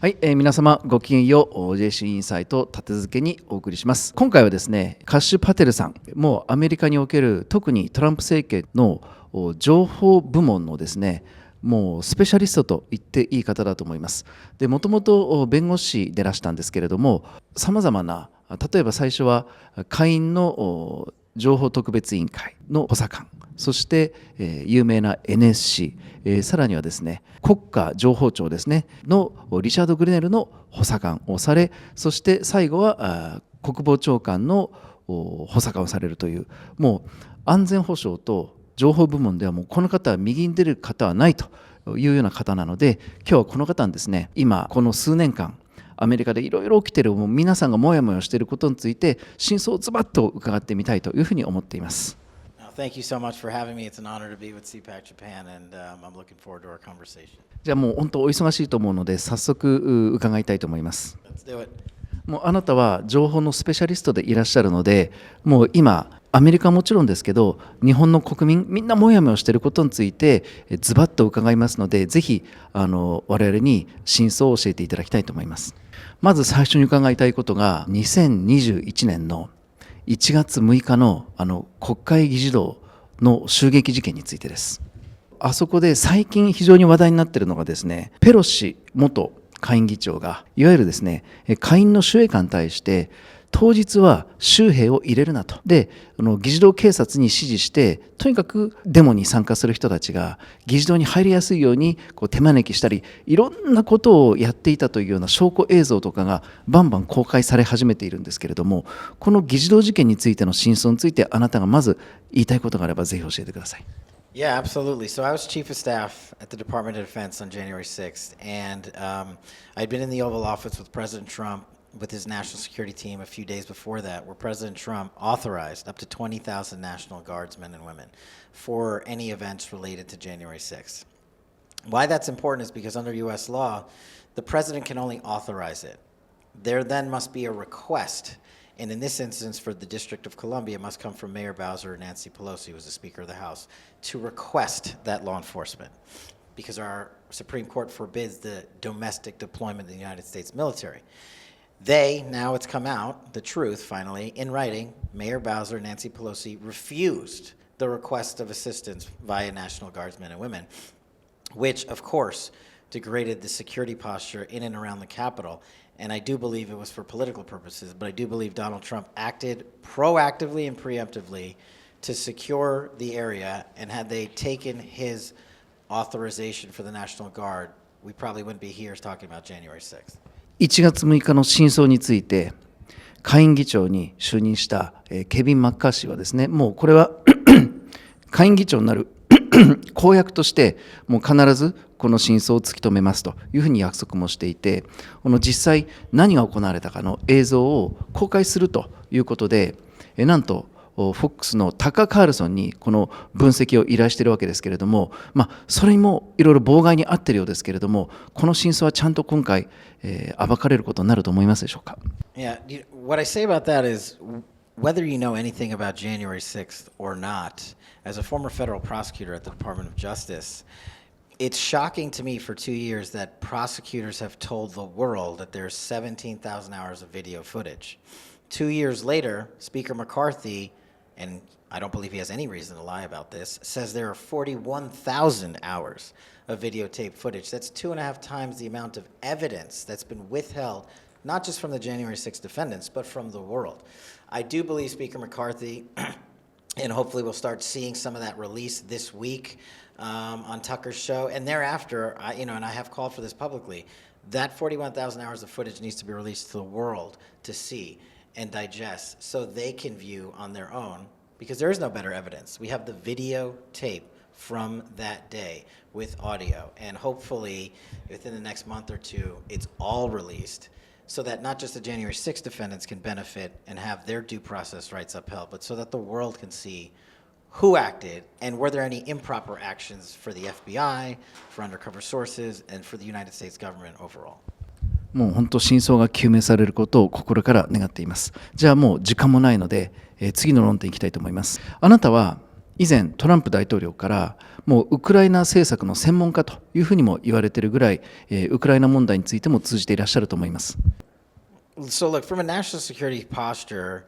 はい、皆様ごきげんよう。Jcuインサイト立て付けにお送りします。今回はですね、カッシュパテルさん、もうアメリカにおける特にトランプ政権の情報部門のですね、もうスペシャリストと言っていい方だと思います。で、もともと弁護士でらしたんですけれども、さまざまな、例えば最初は下院の情報特別委員会の補佐官、そして、有名な NSC、さらにはですね、国家情報庁ですねのリチャード・グレネルの補佐官をされ、そして最後は国防長官の補佐官をされるという、もう安全保障と情報部門ではもうこの方は右に出る方はないというような方なので、今日はこの方にですね、今この数年間アメリカでいろいろ起きている皆さんがもやもやしていることについて真相をズバッと伺ってみたいというふうに思っています。Thank you so much for having me. It's an honor to be with CPAC Japan, and I'm looking forward to our conversation. じゃあもう本当お忙しいと思うので早速伺いたいと思います。Let's do it. もうあなたは情報のスペシャリストでいらっしゃるので、もう今アメリカはもちろんですけど、日本の国民みんなもやもやしていることについてズバッと伺いますので、ぜひ我々に真相を教えていただきたいと思います。まず最初に伺いたいことが、2021年の1月6日の国会議事堂の襲撃事件についてです。あそこで最近非常に話題になっているのがですね、ペロシ元下院議長がいわゆるですね、下院の守衛官に対して当日は州兵を入れるなと。で、議事堂警察に指示して、とにかくデモに参加する人たちが議事堂に入りやすいように手招きしたり、いろんなことをやっていたというような証拠映像とかがバンバン公開され始めているんですけれども、この議事堂事件についての真相について、あなたがまず言いたいことがあればぜひ教えてください。Yeah, absolutely. So I was chief of staff at the Department of Defense on January 6th, and I'd been in the Oval Office with President Trump with his national security team a few days before that, where President Trump authorized up to 20,000 National Guardsmen and women for any events related to January 6th. Why that's important is because under U.S. law, the president can only authorize it. There then must be a request. And in this instance, for the District of Columbia, it must come from Mayor Bowser or Nancy Pelosi, who was the Speaker of the House, to request that law enforcement, because our Supreme Court forbids the domestic deployment of the United States military. Now it's come out, the truth finally, in writing, Mayor Bowser and Nancy Pelosi refused the request of assistance via National Guardsmen and women, which, of course, degraded the security posture in and around the Capitol. And I do believe it was for political purposes, but I do believe Donald Trump acted proactively and preemptively to secure the area, and had they taken his authorization for the National Guard, we probably wouldn't be here talking about January 6th. 1月6日の真相について、下院議長に就任したケビン・マッカーシーはですね、もうこれは下院議長になる公約として、もう必ずこの真相を突き止めますというふうに約束もしていて、実際何が行われたかの映像を公開するということで、なんとFOX のタカ・カールソンにこの分析を依頼しているわけですけれども、それにもいろいろ妨害にあっているようですけれども、この真相はちゃんと今回、暴かれることになると思いますでしょうか。Yeah, what I say about that is, whether you know anything about January 6th or not, as a former federal prosecutor at the Department of Justice, it's shocking to me for 2 years that prosecutors have told the world that there's 17,000 hours of video footage. 2 years later, Speaker McCarthy, and I don't believe he has any reason to lie about this, says there are 41,000 hours of videotape footage. That's 2.5 times the amount of evidence that's been withheld, not just from the January 6th defendants, but from the world. I do believe Speaker McCarthy, and hopefully we'll start seeing some of that release this week on Tucker's show, and thereafter, and I have called for this publicly, that 41,000 hours of footage needs to be released to the world to see and digest, so they can view on their own, because there is no better evidence. We have the videotape from that day with audio, and hopefully within the next month or two, it's all released, so that not just the January 6th defendants can benefit and have their due process rights upheld, but so that the world can see who acted, and were there any improper actions for the FBI, for undercover sources, and for the United States government overall. もう本当真相が究明されることを心から願っています。じゃあもう時間もないので、次の論点いきたいと思います。あなたは以前トランプ大統領からもうウクライナ政策の専門家というふうにも言われているぐらい、ウクライナ問題についても通じていらっしゃると思います。So, look, from a national security posture,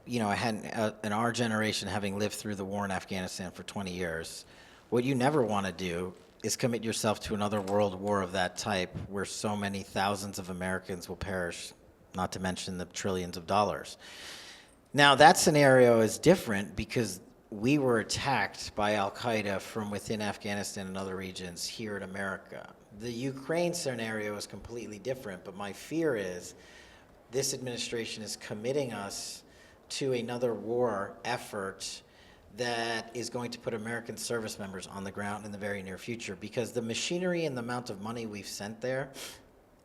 I had in our generation having lived through the war in Afghanistan for 20 years, what you never want to do is commit yourself to another world war of that type where so many thousands of Americans will perish, not to mention the trillions of dollars. Now, that scenario is different because we were attacked by Al-Qaeda from within Afghanistan and other regions here in America. The Ukraine scenario is completely different, but my fear is this administration is committing us to another war effort that is going to put American service members on the ground in the very near future, because the machinery and the amount of money we've sent there,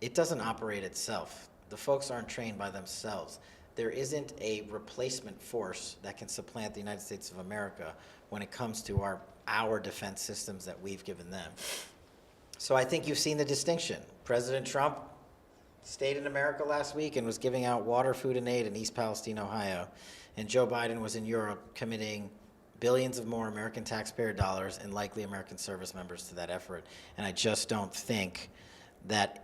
it doesn't operate itself. The folks aren't trained by themselves. There isn't a replacement force that can supplant the United States of America when it comes to our defense systems that we've given them. So I think you've seen the distinction. President Trump stayed in America last week and was giving out water, food, and aid in East Palestine, Ohio. And Joe Biden was in Europe committing billions of more American taxpayer dollars and likely American service members to that effort. And I just don't think that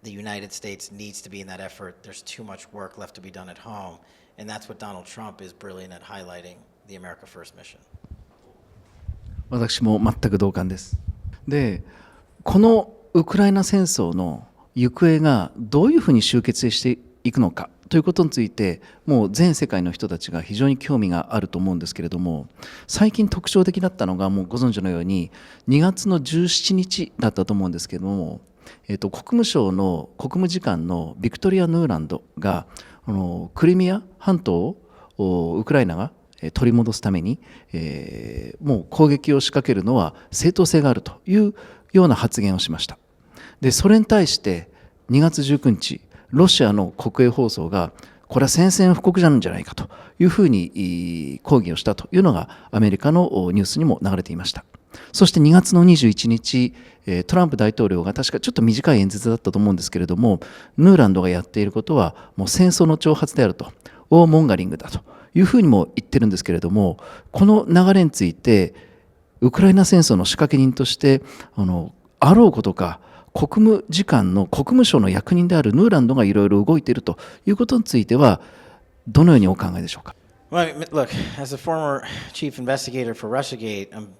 the United States needs to be in that effort. There's too much work left to be done at home. And that's what Donald Trump is brilliant at highlighting, the America First mission. 私も全く同感です。で、このウクライナ戦争の行方がどういうふうに終結していくのかということについて、もう全世界の人たちが非常に興味があると思うんですけれども、最近特徴的だったのが、もうご存知のように2月の17日だったと思うんですけれども、国務省の国務次官のビクトリア・ヌーランドがクリミア半島をウクライナが取り戻すために、もう攻撃を仕掛けるのは正当性があるというような発言をしました。でそれに対して2月19日ロシアの国営放送がこれは宣戦布告なんじゃないかというふうに抗議をしたというのがアメリカのニュースにも流れていました。そして2月の21日トランプ大統領が確かちょっと短い演説だったと思うんですけれども、ヌーランドがやっていることはもう戦争の挑発であると、オーモンガリングだというふうにも言ってるんですけれども、この流れについてウクライナ戦争の仕掛け人としてあろうことか国務次官の国務省の役人であるヌーランドがいろいろ動いているということについてはどのようにお考えでしょうか。Well, look, as a former chief investigator for Russiagate, I'm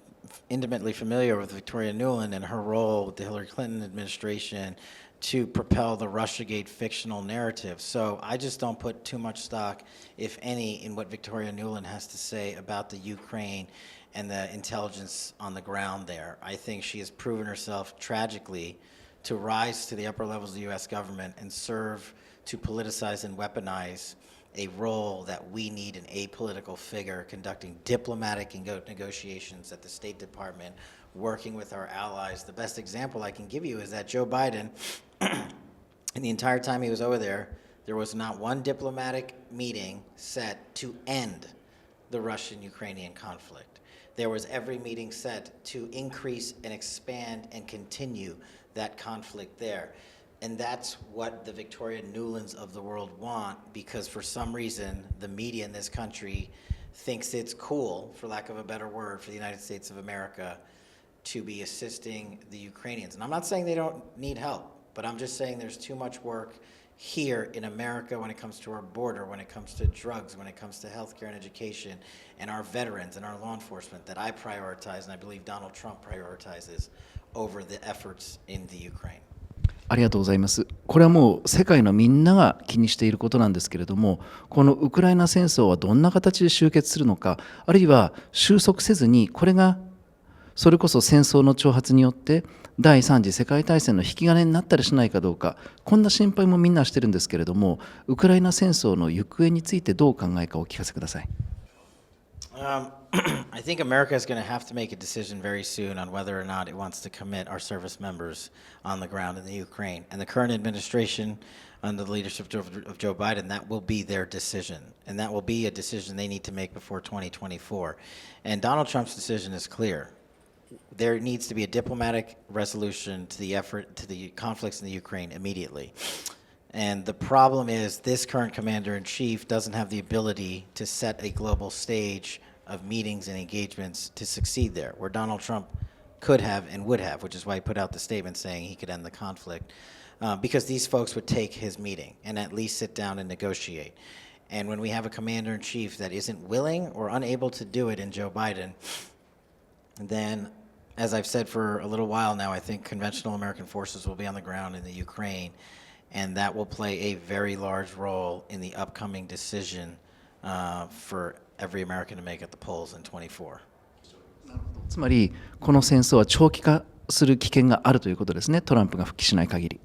intimately familiar with Victoria Nuland and her role with the Hillary Clinton administration to propel the Russiagate fictional narrative. So I just don't put too much stock, if any, in what Victoria Nuland has to say about the Ukraine and the intelligence on the ground there. I think she has proven herself tragically to rise to the upper levels of the U.S. government and serve to politicize and weaponize a role that we need an apolitical figure conducting diplomatic negotiations at the State Department, working with our allies. The best example I can give you is that Joe Biden, in the entire time he was over there, there was not one diplomatic meeting set to end the Russian-Ukrainian conflict. There was every meeting set to increase and expand and continue that conflict there. And that's what the Victoria Nulands of the world want, because for some reason the media in this country thinks it's cool, for lack of a better word, for the United States of America to be assisting the Ukrainians. And I'm not saying they don't need help, but I'm just saying there's too much work here in America when it comes to our border, when it comes to drugs, when it comes to healthcare and education, and our veterans and our law enforcement that I prioritize, and I believe Donald Trump prioritizes over the efforts in the Ukraine. ありがとうございます。これはもう世界のみんなが気にしていることなんですけれども、このウクライナ戦争はどんな形で終結するのか、あるいは収束せずにこれがそれこそ戦争の挑発によって第3次世界大戦の引き金になったりしないかどうか、こんな心配もみんなしてるんですけれども、ウクライナ戦争の行方についてどうお考えかお聞かせください。I think America is going to have to make a decision very soon on whether or not it wants to commit our service members on the ground in the Ukraine. And the current administration, under the leadership of Joe Biden, that will be their decision. And that will be a decision they need to make before 2024. And Donald Trump's decision is clear. There needs to be a diplomatic resolution to the conflicts in the Ukraine immediately. And the problem is this current commander-in-chief doesn't have the ability to set a global stage of meetings and engagements to succeed there, where Donald Trump could have and would have, which is why he put out the statement saying he could end the conflict, because these folks would take his meeting and at least sit down and negotiate. And when we have a commander-in-chief that isn't willing or unable to do it in Joe Biden, then, as I've said for a little while now, I think conventional American forces will be on the ground in the Ukraine, and that will play a very large role in the upcoming decision for every American to make at the polls in 24. つまりこの戦争は長期化する危険があるということですね、トランプが復帰しない限り。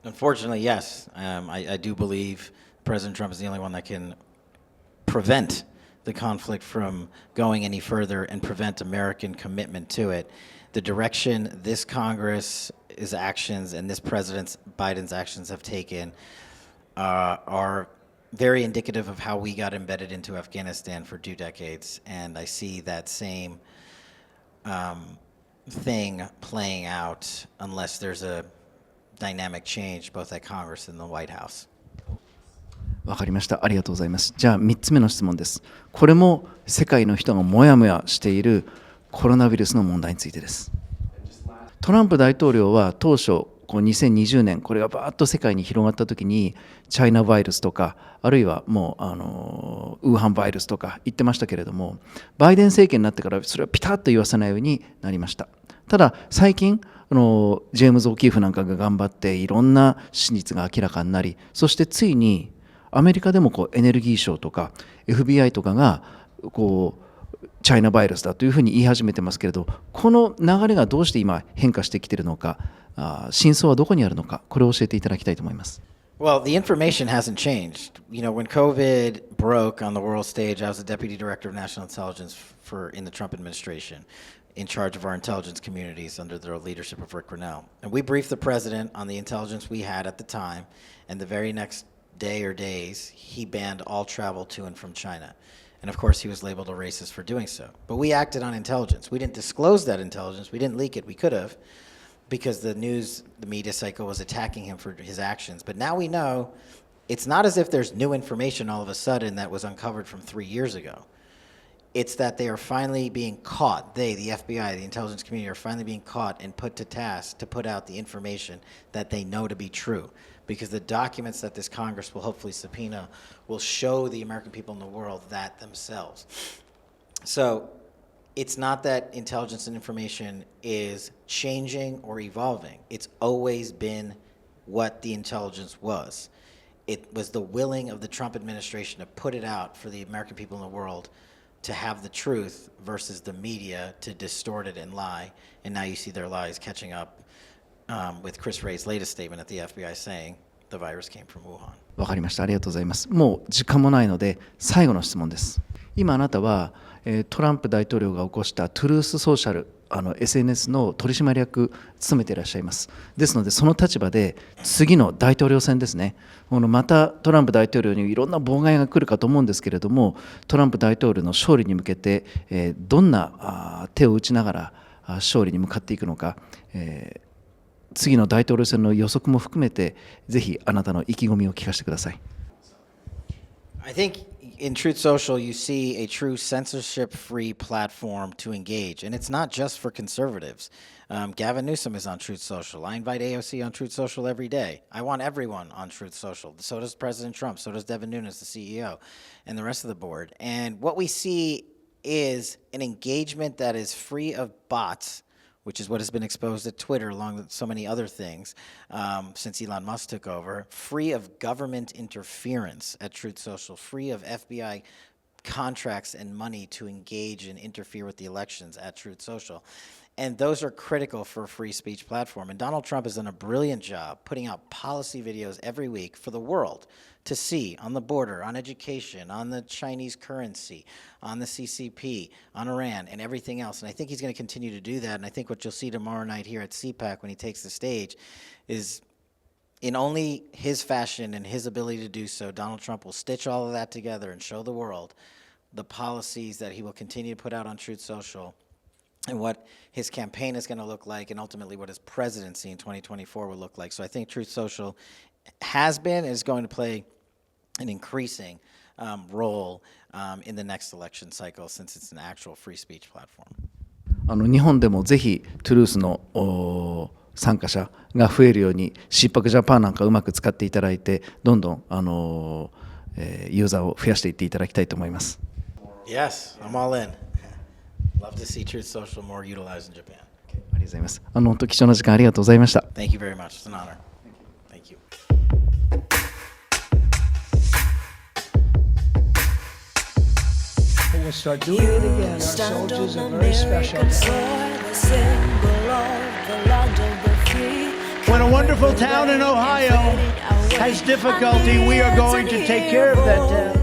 Unfortunately, yes. I do believe President Trump is the only one that can prevent the conflict from going any further and prevent American commitment to it. The direction this Congress's actions and this President Biden's actions have taken are very indicative of how we got embedded into Afghanistan for 2 decades, and I see that same thing playing out unless there's a dynamic change both at Congress and the White House. わかりました。ありがとうございます。じゃあ3つ目の質問です。これも世界の人がもやもやしているコロナウイルスの問題についてです。トランプ大統領は当初2020年これがバーッと世界に広がった時にチャイナバイルスとかあるいはもうウーハンバイルスとか言ってましたけれども、バイデン政権になってからそれをピタッと言わせないようになりました。ただ最近ジェームズ・オキーフなんかが頑張っていろんな真実が明らかになり、そしてついにアメリカでもエネルギー省とか FBI とかがチャイナバイルスだというふうに言い始めてますけれど、この流れがどうして今変化してきているのか、真相はどこにあるのか、これを教えていただきたいと思います。Well, the information hasn't changed. You know, when COVID broke on the world stage, I was the deputy director of national intelligence in the Trump administration, in charge of our intelligence communities under the leadership of Rick Grinnell. And we briefed the president on the intelligence we had at the time, and the very next day or days, he banned all travel to and from China. And of course, he was labeled a racist for doing so. But we acted on intelligence. We didn't disclose that intelligence. We didn't leak it. We could have, because the media cycle was attacking him for his actions. But now we know it's not as if there's new information all of a sudden that was uncovered from 3 years ago. It's that they are finally being caught. They, the FBI, the intelligence community, are finally being caught and put to task to put out the information that they know to be true. Because the documents that this Congress will hopefully subpoena will show the American people in the world that themselves. So it's not that intelligence and information is changing or evolving. It's always been what the intelligence was. It was the willing of the Trump administration to put it out for the American people in the world to have the truth versus the media to distort it and lie. And now you see their lies catching up with Chris Wray's latest statement at the FBI saying the virus came from Wuhan. わかりました。ありがとうございます。もう時間もないので最後の質問です。今あなたはトランプ大統領が起こしたトゥルースソーシャルSNS の取締役務めていらっしゃいます。ですのでその立場で次の大統領選ですね、またトランプ大統領にいろんな妨害が来るかと思うんですけれども、トランプ大統領の勝利に向けてどんな手を打ちながら勝利に向かっていくのか、次の大統領選の予測も含めてぜひあなたの意気込みを聞かせてください。I think in Truth Social, you see a true censorship-free platform to engage. And it's not just for conservatives. Gavin Newsom is on Truth Social. I invite AOC on Truth Social every day. I want everyone on Truth Social. So does President Trump. So does Devin Nunes, the CEO, and the rest of the board. And what we see is an engagement that is free of bots, which is what has been exposed at Twitter along with so many other things since Elon Musk took over, free of government interference at Truth Social, free of FBI contracts and money to engage and interfere with the elections at Truth Social. And those are critical for a free speech platform. And Donald Trump has done a brilliant job putting out policy videos every week for the world to see on the border, on education, on the Chinese currency, on the CCP, on Iran, and everything else. And I think he's going to continue to do that. And I think what you'll see tomorrow night here at CPAC when he takes the stage is, in only his fashion and his ability to do so, Donald Trump will stitch all of that together and show the world the policies that he will continue to put out on Truth Social and what his campaign is going to look like, and ultimately what his presidency in 2024 will look like. So I think Truth Social has been and is going to play an increasing role in the next election cycle since it's an actual free speech platform. 日本でもぜひトゥルースの参加者が増えるようにCPACジャパンなんかうまく使っていただいてどんどんユーザーを増やしていっていただきたいと思います。Yes, I'm all in. Love to see Truth Social more utilized in Japan. ありがとうございます。本当貴重な時間ありがとうございました。Thank you very much. It's an honor. Thank you. We'll start doing it again. Our soldiers are very special. When a wonderful town in Ohio has difficulty, we are going to take care of that town.